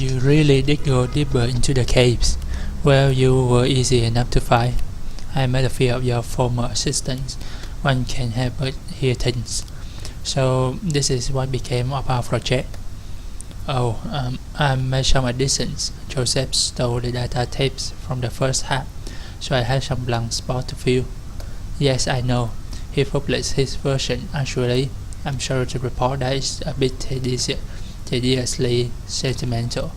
You really did go deeper into the caves. Well, you were easy enough to find. I met a few of your former assistants. One can help but hear things. So this is what became of our project. Oh, I made some additions. Joseph stole the data tapes from the first half, so I had some blank spots to fill. Yes, I know. He published his version, actually. I'm sorry to report that it's a bit tediously sentimental.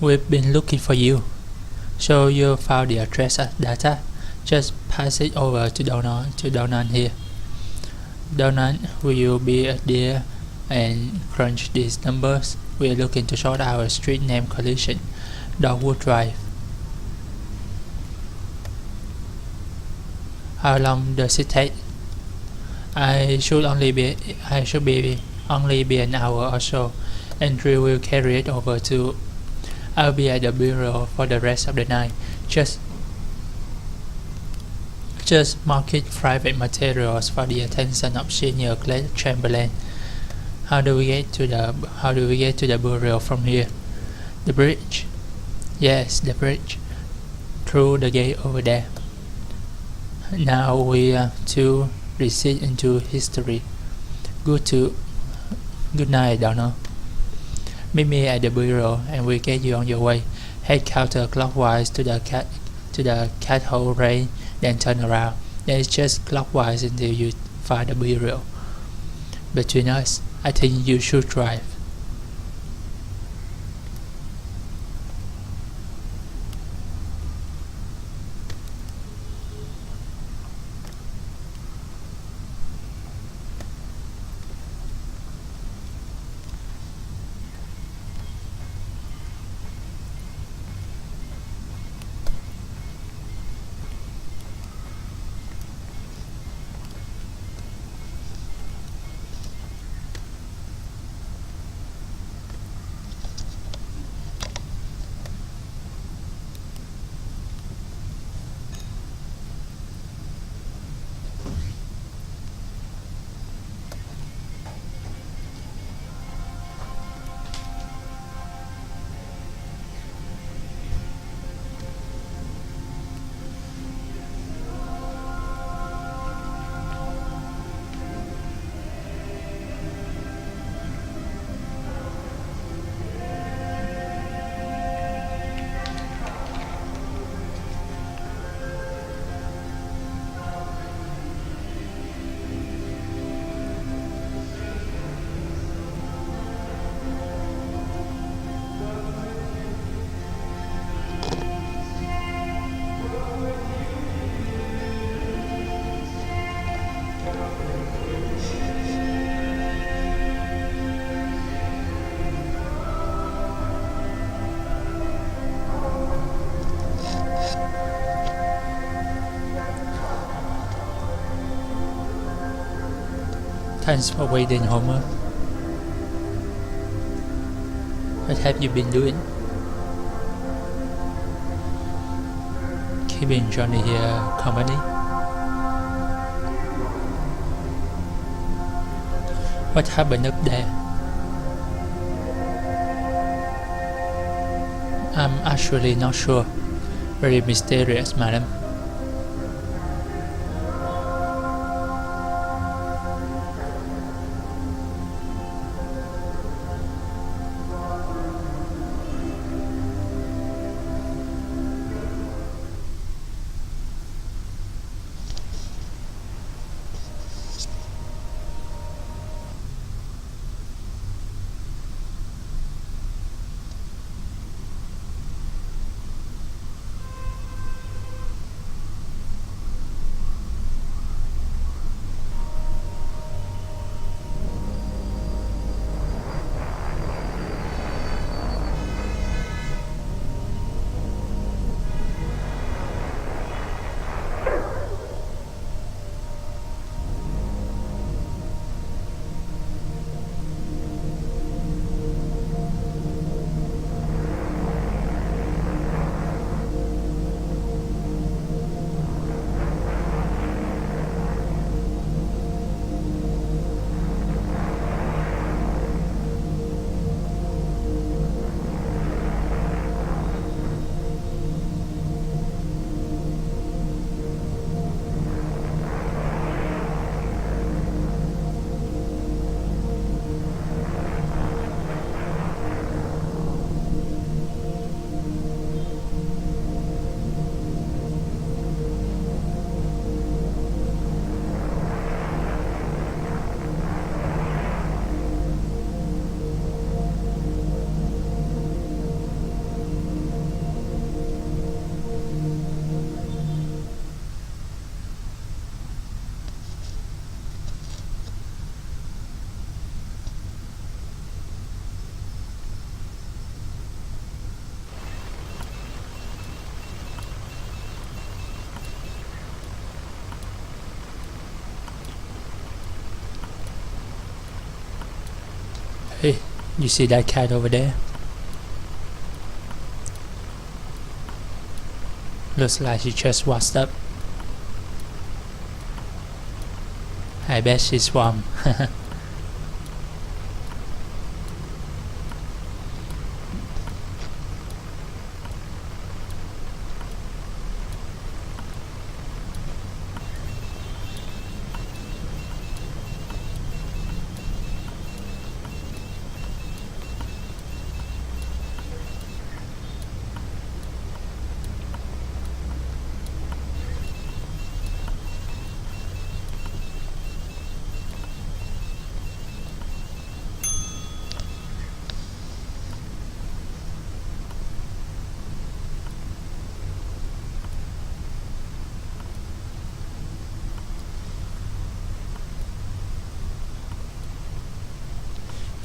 We've been looking for you. So you found the address of data? Just pass it over to Donald here. Donald, will you be there and crunch these numbers? We're looking to sort our street name collision. Dogwood Drive. How long does it take? I should be only be an hour or so. Andrew will carry it over to. I'll be at the bureau for the rest of the night. Just market private materials for the attention of Senior Glade Chamberlain. How do we get to the bureau from here? The bridge? Yes, the bridge. Through the gate over there. Now we are to recede into history. Good night, Donald. Meet me at the bureau and we'll get you on your way. Head counterclockwise to the Cathole Ray, then turn around. Then it's just clockwise until you find the bureau. Between us, I think you should drive. Thanks for waiting, Homer. What have you been doing? Keeping Johnny here company? What happened up there? I'm actually not sure. Very mysterious, madam. You see that cat over there? Looks like she just washed up. I bet she's warm.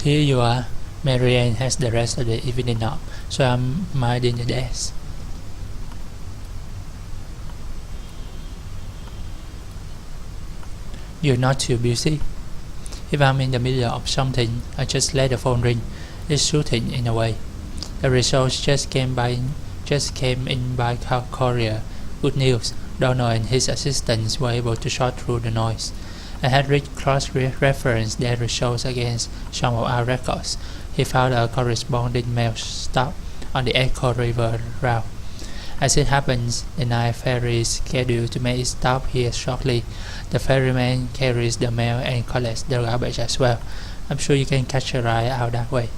Here you are. Marianne has the rest of the evening up, so I'm minding the desk. You're not too busy? If I'm in the middle of something, I just let the phone ring. It's shooting in a way. The results just came in by courier. Good news. Donald and his assistants were able to sort through the noise. I had read cross-referenced their results against some of our records. He found a corresponding mail stop on the Echo River route. As it happens, the night ferry is scheduled to make its stop here shortly. The ferryman carries the mail and collects the garbage as well. I'm sure you can catch a ride out that way.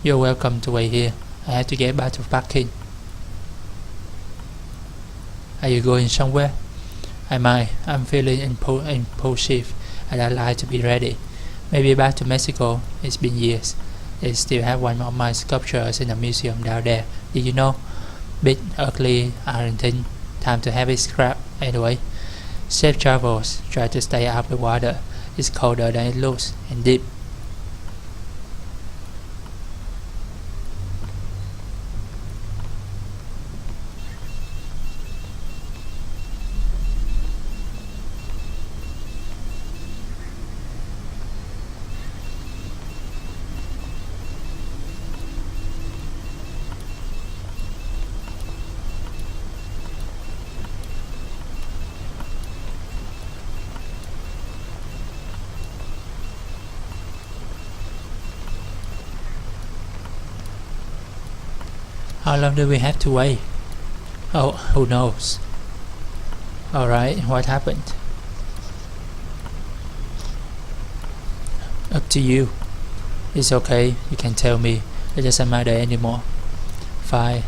You're welcome to wait here. I have to get back to parking. Are you going somewhere? I might. I'm feeling impulsive and I'd like to be ready. Maybe back to Mexico. It's been years. They still have one of my sculptures in the museum down there. Did you know? Bit ugly, aren't it? Time to have it scrapped. Anyway, safe travels. Try to stay out of the water. It's colder than it looks and deep. How long do we have to wait? Oh, who knows? Alright, what happened? Up to you. It's okay, you can tell me. It doesn't matter anymore. Fine.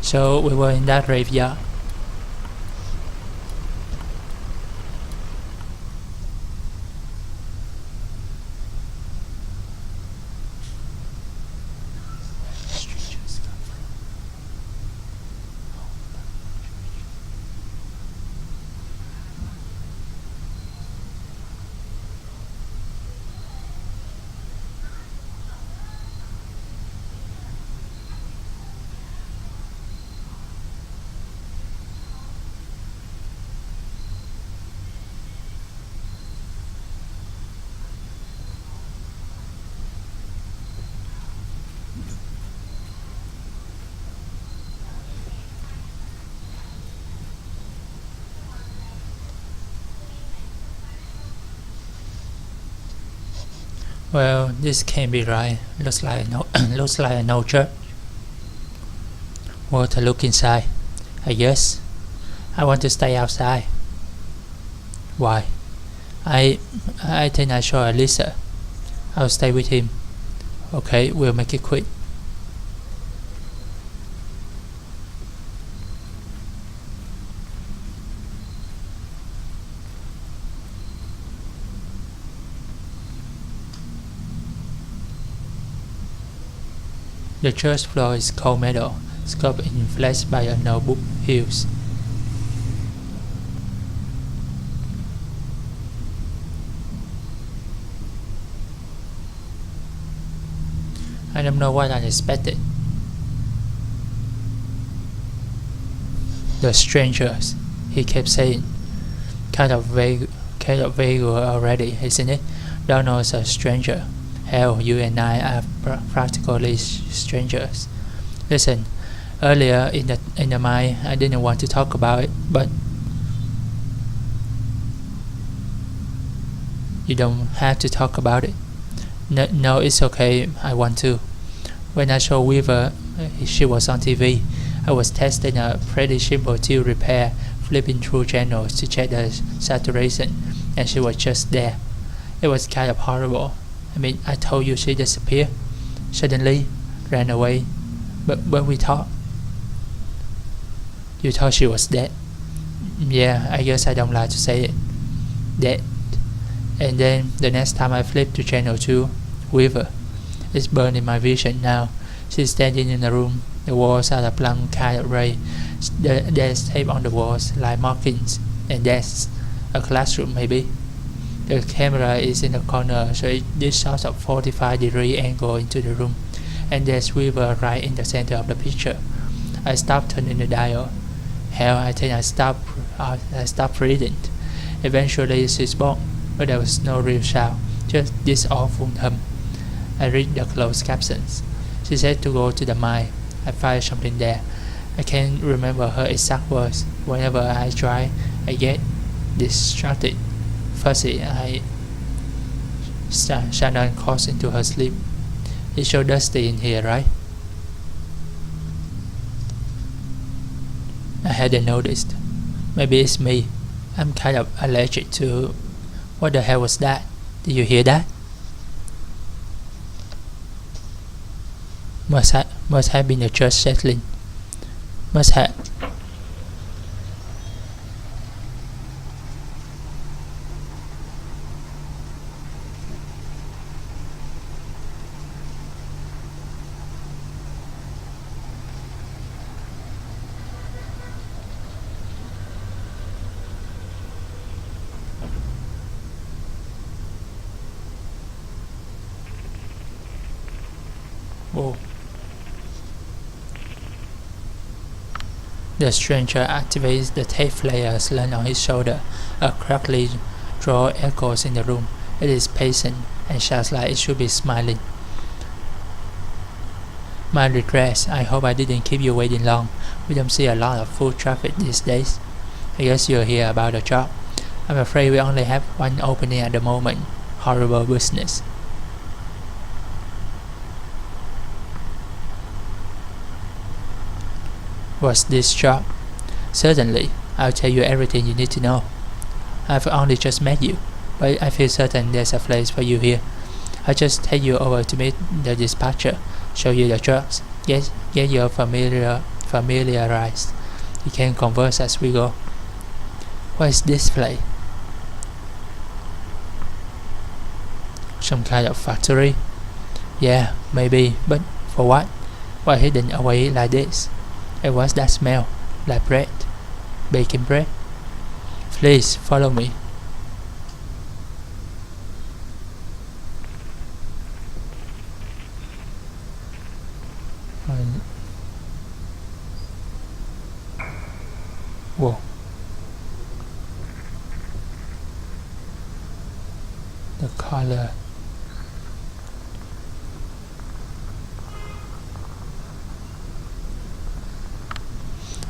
So we were in that graveyard. Well, this can't be right. Looks like an old church. Want to look inside? I guess. I want to stay outside. Why? I think I saw a lizard. I'll stay with him. Okay, we'll make it quick. The church floor is cold metal, sculpted in flesh by a notebook Hughes. I don't know what I expected. The strangers, he kept saying. Kind of vague already, isn't it? Donald's a stranger. Hell, you and I are practically strangers. Listen, earlier in the mine, I didn't want to talk about it, but you don't have to talk about it. No, it's okay. I want to. When I saw Weaver, she was on TV. I was testing a pretty simple tube repair, flipping through channels to check the saturation, and she was just there. It was kind of horrible. I mean, I told you she disappeared. Suddenly, ran away. But when we talked, you thought she was dead. Yeah, I guess I don't like to say it. Dead. And then the next time I flipped to channel 2, Weaver. It's burned in my vision now. She's standing in the room. The walls are a blank kind of ray. There's tape on the walls, like markings, and desks. A classroom, maybe. The camera is in the corner, so it shots a 45-degree angle into the room, and there's Weaver right in the center of the picture. I stopped turning the dial. Hell, I think I stopped reading. Eventually, she spoke, but there was no real sound, just this awful hum. I read the closed captions. She said to go to the mine. I find something there. I can't remember her exact words. Whenever I try, I get distracted. Fuzzy, Shannon calls into her sleep. It's so dusty in here, right? I hadn't noticed. Maybe it's me. I'm kind of allergic to... What the hell was that? Did you hear that? Must have been the church settling. Must have. Whoa. The stranger activates the tape player slung on his shoulder. A crackly drawl echoes in the room. It is patient and shouts like it should be smiling. My regrets. I hope I didn't keep you waiting long. We don't see a lot of foot traffic these days. I guess you're here about a job. I'm afraid we only have one opening at the moment. Horrible business. What's this job? Certainly, I'll tell you everything you need to know. I've only just met you, but I feel certain there's a place for you here. I'll just take you over to meet the dispatcher, show you the drugs, get you familiarized. You can converse as we go. What is this place? Some kind of factory? Yeah, maybe, but for what? Why hidden away like this? And what's that smell? Like bread? Baking bread? Please, follow me. Whoa. The color.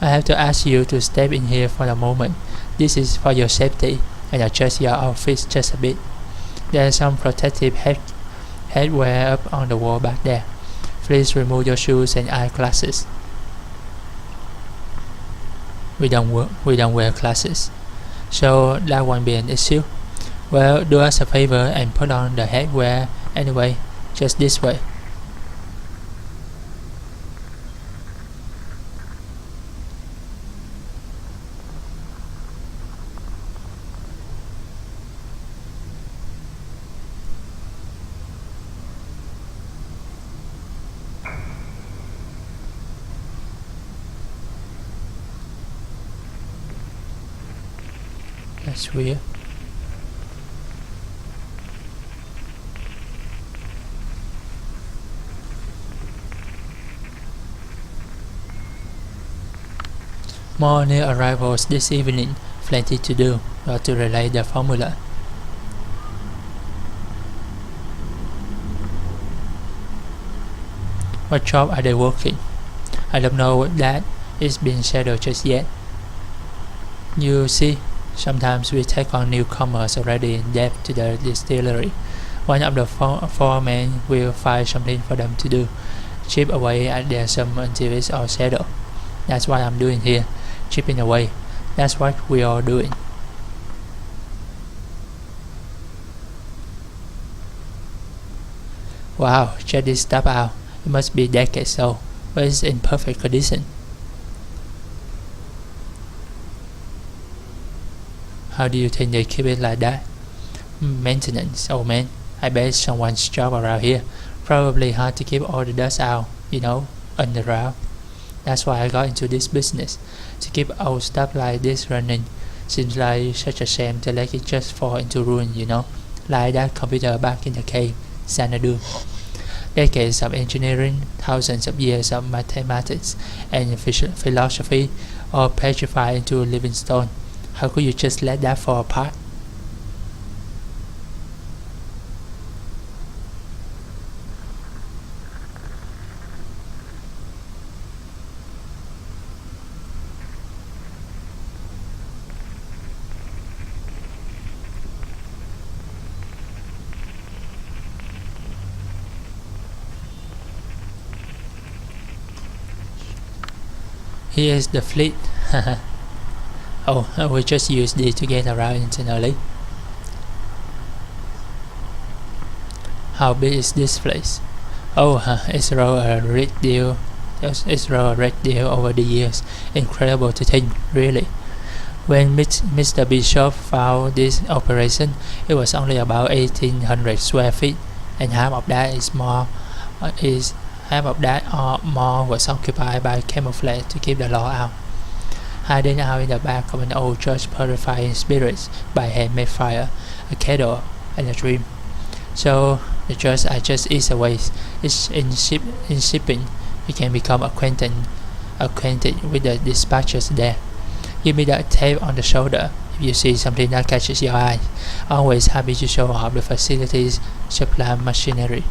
I have to ask you to step in here for a moment. This is for your safety, and adjust your outfit just a bit. There's some protective headwear up on the wall back there. Please remove your shoes and eyeglasses. We don't wear glasses, so that won't be an issue. Well, do us a favor and put on the headwear anyway, just this way. That's weird. More new arrivals this evening. Plenty to do. Got to relay the formula. What job are they working? I don't know that. It's been settled just yet. You see, sometimes we take on newcomers already in debt to the distillery. One of the foremen will find something for them to do, chip away at their sum until it's all settled. That's what I'm doing here, chipping away. That's what we are doing. Wow, check this stuff out. It must be decades old, but it's in perfect condition. How do you think they keep it like that? Maintenance, oh man. I bet it's someone's job around here. Probably hard to keep all the dust out, underground. That's why I got into this business, to keep old stuff like this running. Seems like such a shame to let it just fall into ruin, like that computer back in the cave, Xanadu. Decades of engineering, thousands of years of mathematics and philosophy, all petrified into a living stone. How could you just let that fall apart? Here is the fleet. Oh, we just use this to get around internally. How big is this place? Oh, it's grown a great deal. It's grown a great deal over the years. Incredible to think, really. When Mr. Bishop found this operation, it was only about 1,800 square feet, and half of that or more was occupied by camouflage to keep the law out. Hiding out in the back of an old church purifying spirits by handmade fire, a kettle, and a dream. So the church are just east away. It's in shipping. You can become acquainted with the dispatchers there. Give me that tape on the shoulder if you see something that catches your eye. Always happy to show off the facilities, supply machinery.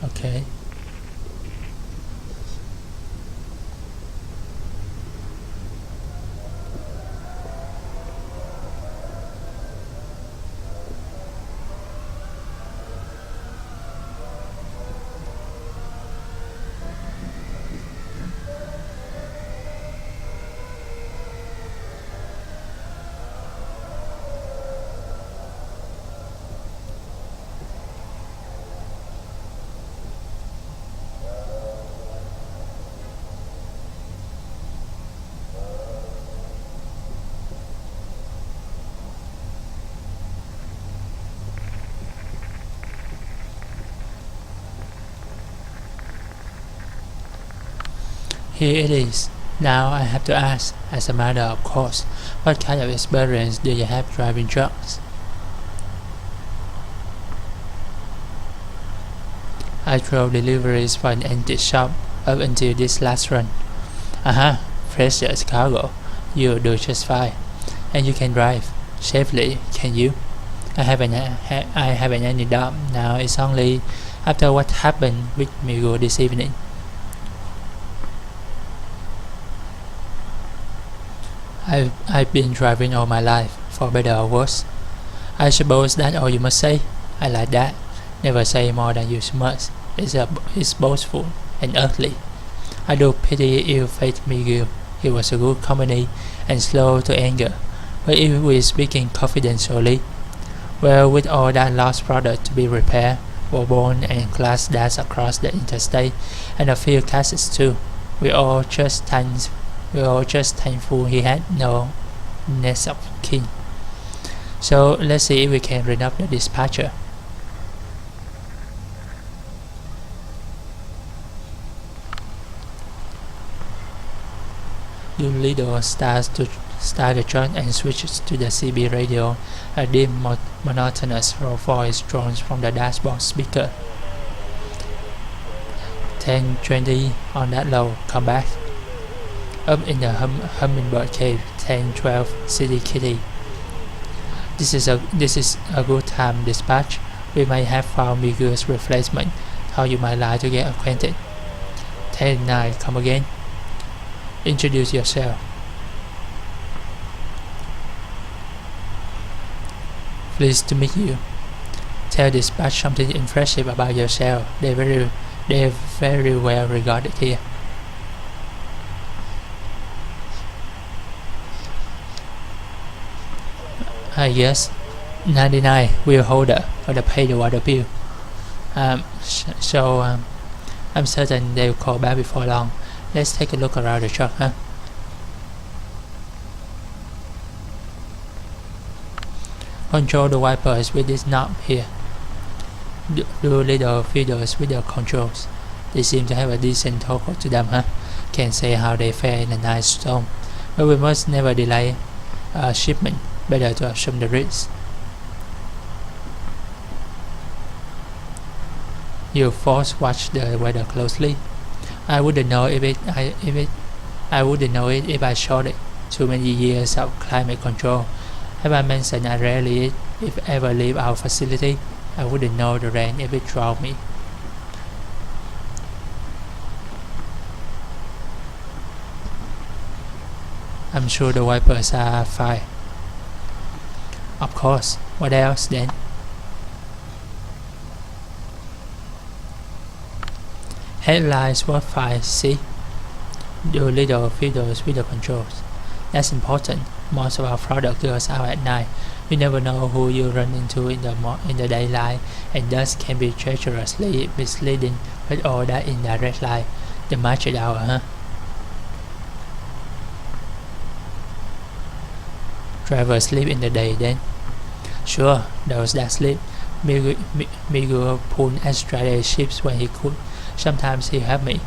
Okay. Here it is. Now I have to ask, as a matter of course, what kind of experience do you have driving trucks? I drove deliveries for an antique shop up until this last run. Fresh as cargo. You'll do just fine. And you can drive safely, can you? I haven't any doubt now. It's only after what happened with Migo this evening. I've been driving all my life, for better or worse. I suppose that's all you must say. I like that. Never say more than you must. It's boastful and earthly. I do pity ill-fated Miguel. He was a good company and slow to anger. But if we're speaking confidentially, Well, with all that lost product to be repaired, Bourbon and glass dashed across the interstate, and a few cases too. We all just thankful he had no next of kin. So let's see if we can ring up the dispatcher. Doolittle starts to start the truck and switches to the CB radio. A deep, monotonous voice drones from the dashboard speaker. 10:20 on that low, come back. Up in the Hummingbird Cave, 10:12, City Kitty. This is a good time, dispatch. We might have found Miguel's replacement. How you might like to get acquainted. 10:09, come again. Introduce yourself. Pleased to meet you. Tell dispatch something impressive about yourself. They're very well regarded here. Yes, 99 wheel holder for the pay the water bill. I'm certain they'll call back before long. Let's take a look around the truck, huh? Control the wipers with this knob here. Do little fiddles with the controls. They seem to have a decent toggle to them, huh? Can't say how they fare in a nice storm, but we must never delay a shipment. Better to assume the risk. You folks watch the weather closely. I wouldn't know I wouldn't know it if I showed it. Too many years of climate control. Have I mentioned I rarely, if ever, leave our facility? I wouldn't know the rain if it drowned me. I'm sure the wipers are fine. Of course. What else then? Headlights were fine, see? Do little fiddles with the controls. That's important. Most of our product goes out at night. You never know who you run into in the daylight, and thus can be treacherously misleading with all that indirect light. The market hour, huh? Drivers sleep in the day then? Sure, those that sleep. Miguel pulled extra day shifts when he could. Sometimes he helped me,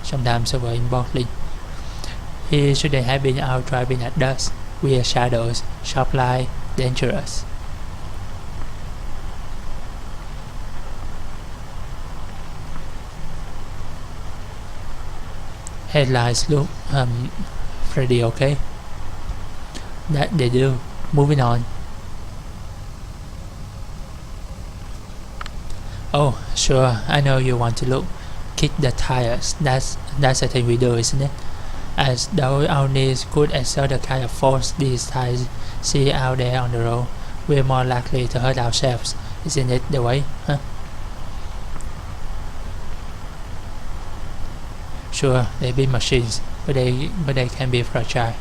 sometimes over in Berkeley. He shouldn't have been out driving at dusk. Weird shadows, sharp light, dangerous. Headlights look pretty okay. That they do. Moving on. Oh, sure, I know you want to look. Kick the tires. That's the thing we do, isn't it? As though our knees could exert the kind of force these tires see out there on the road, we're more likely to hurt ourselves. Isn't it the way, huh? Sure, they're big machines, but they can be fragile.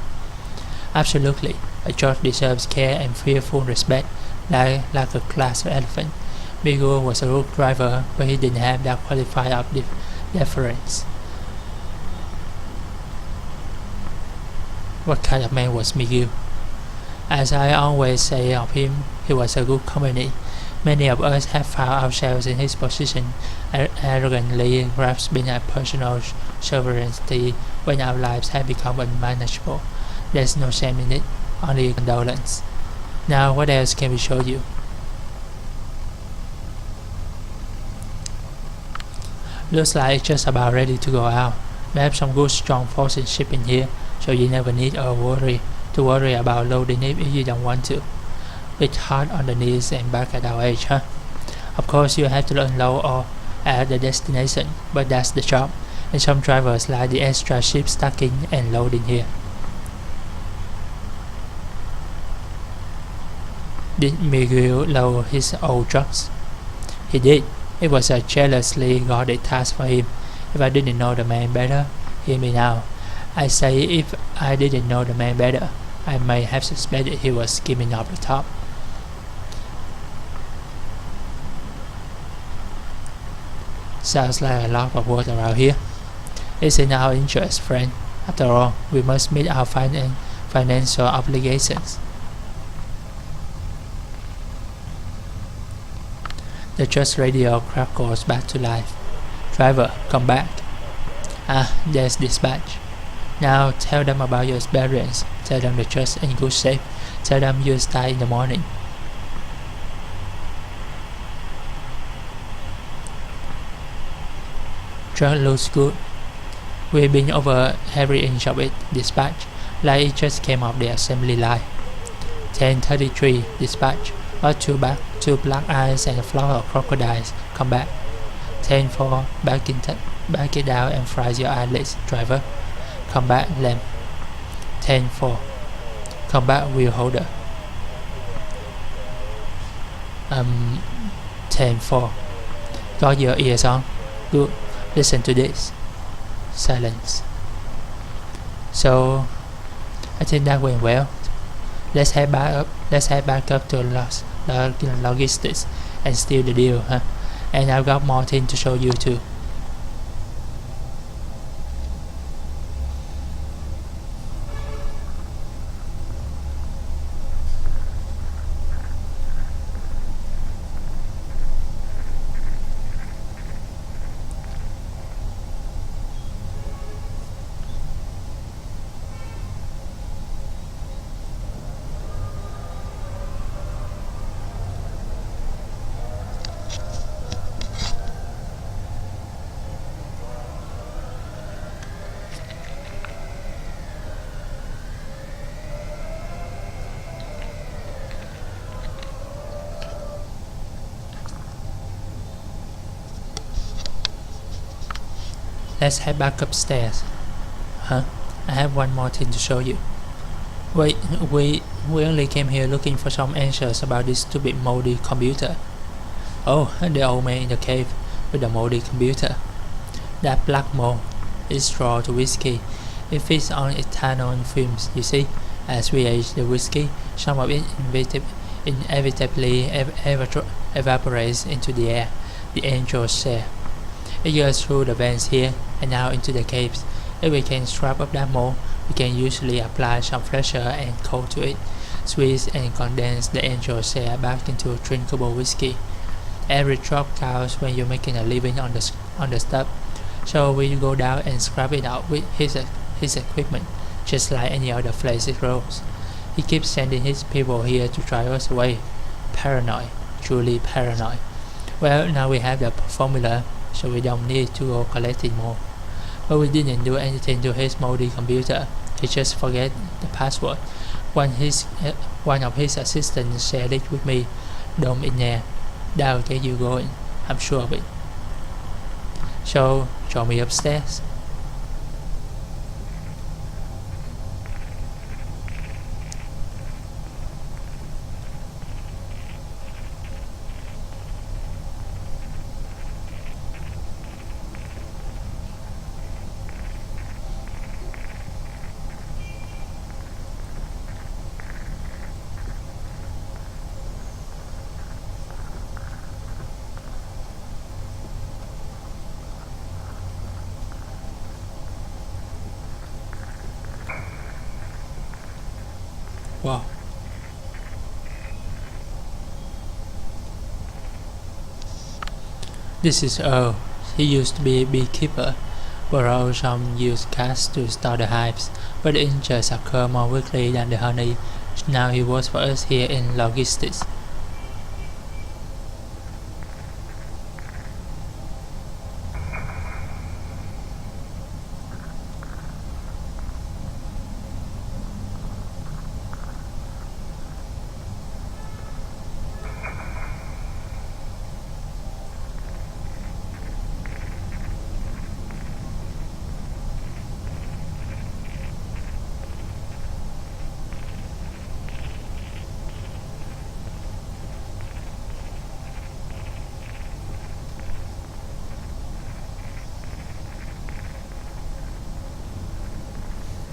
Absolutely. A George deserves care and fearful respect, like a class elephant. Miguel was a good driver, but he didn't have that qualifier of deference. What kind of man was Miguel? As I always say of him, he was a good company. Many of us have found ourselves in his position, arrogantly grasping at personal sovereignty when our lives have become unmanageable. There's no shame in it, only condolence. Now, what else can we show you? Looks like it's just about ready to go out. We have some good strong frozen shipping here, so you never need to worry about loading it if you don't want to. Bit hard on the knees and back at our age, huh? Of course you have to unload or at the destination, but that's the job, and some drivers like the extra ship stacking and loading here. Did Miguel load his old trucks? He did. It was a jealously guarded task for him. If I didn't know the man better, hear me now. I say if I didn't know the man better, I might have suspected he was skimming off the top. Sounds like a lot of work around here. It's in our interest, friend. After all, we must meet our financial obligations. The church radio crackles back to life. Driver, come back. Ah, there's dispatch. Now tell them about your experience. Tell them the church is in good shape. Tell them you'll start in the morning. Church looks good. We've been over every inch of it. Dispatch. Like it just came off the assembly line. 10:33. Dispatch. Got two black eyes and a flock of crocodiles. Come back. 10:04. Back it down and fry your eyelids, driver. Come back, lamb. 10:04. Come back, wheel holder. 10:04. Got your ears on? Good. Listen to this. Silence. So, I think that went well. Let's head back up to logistics and steal the deal, huh? And I've got more things to show you too. Let's head back upstairs. Huh? I have one more thing to show you. Wait, we only came here looking for some answers about this stupid moldy computer. Oh, the old man in the cave with the moldy computer. That black mold is drawn to whiskey. It feeds on ethanol fumes, you see. As we age the whiskey, some of it inevitably evaporates into the air. The angels say. It goes through the vents here and now into the caves. If we can scrap up that mold, we can usually apply some fresher and cold to it, squeeze and condense the angel share back into drinkable whiskey. Every drop counts when you're making a living on the stuff. So we go down and scrap it out with his equipment, just like any other place it rolls. He keeps sending his people here to drive us away. Paranoid, truly paranoid. Well, now we have the formula, so we don't need to go collecting more. But we didn't do anything to his moldy computer. He just forget the password. One of his assistants shared it with me. Dump in there. That'll get you going. I'm sure of it. So, join me upstairs. Wow. This is Earl. He used to be a beekeeper. Borrowed some used cats to start the hives, but the insects occur more quickly than the honey. Now he works for us here in logistics.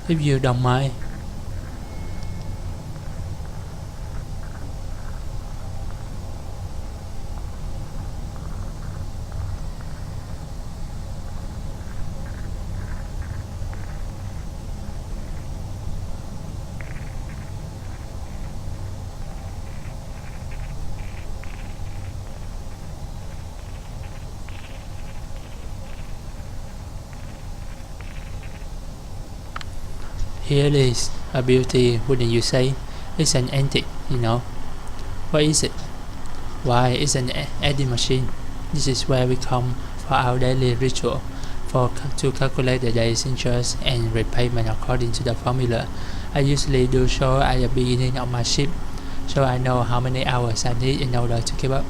If you don't mind. Here is a beauty, wouldn't you say? It's an antique, you know. What is it? Why, it's an adding machine. This is where we come for our daily ritual, to calculate the day's interest and repayment according to the formula I usually do so at the beginning of my shift, so I know how many hours I need in order to keep up.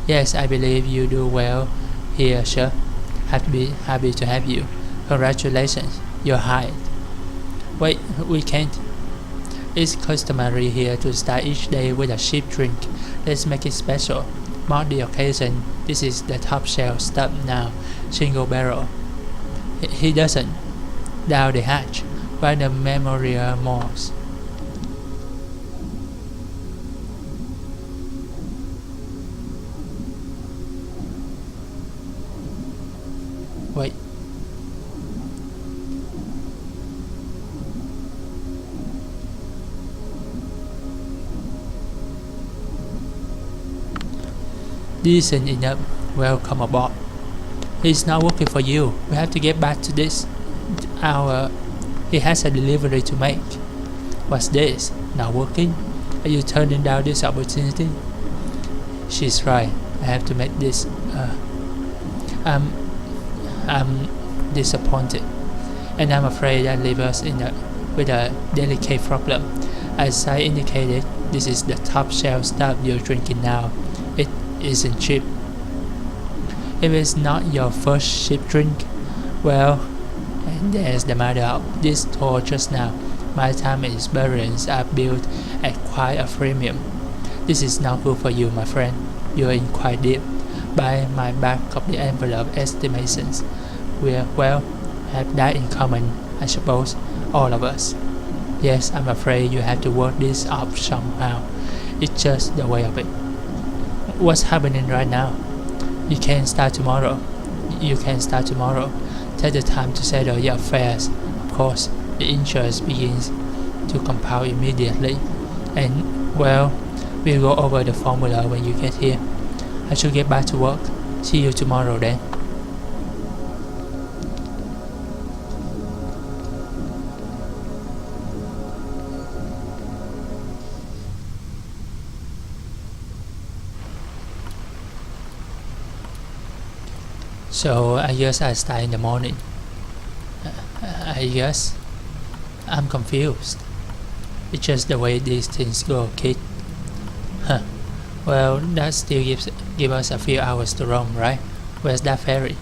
Yes, I believe you do well here, sir. Happy to have you. Congratulations, you're hired. Wait, we can't. It's customary here to start each day with a cheap drink. Let's make it special. Mark the occasion. This is the top shelf stuff now. Single barrel. He doesn't. Down the hatch. By the memorial moss. Wait. Decent enough. Welcome aboard. He's not working for you. We have to get back to this. He has a delivery to make. What's this? Not working? Are you turning down this opportunity? She's right. I have to make this. I'm disappointed, and I'm afraid that leaves us with a delicate problem. As I indicated, this is the top shelf stuff you're drinking now. It isn't cheap. If it's not your first cheap drink, well, and there's the matter of this tour just now. My time and experience are built at quite a premium. This is not good for you, my friend. You're in quite deep. By my back of the envelope estimations, we have that in common, I suppose, all of us. Yes, I'm afraid you have to work this up somehow. It's just the way of it. What's happening right now? You can start tomorrow. Take the time to settle your affairs. Of course, the interest begins to compound immediately. And, well, we'll go over the formula when you get here. I should get back to work. See you tomorrow then. So I guess I start in the morning. I guess I'm confused. It's just the way these things go, kid. Well, that still gives us a few hours to roam, right? Where's that ferry?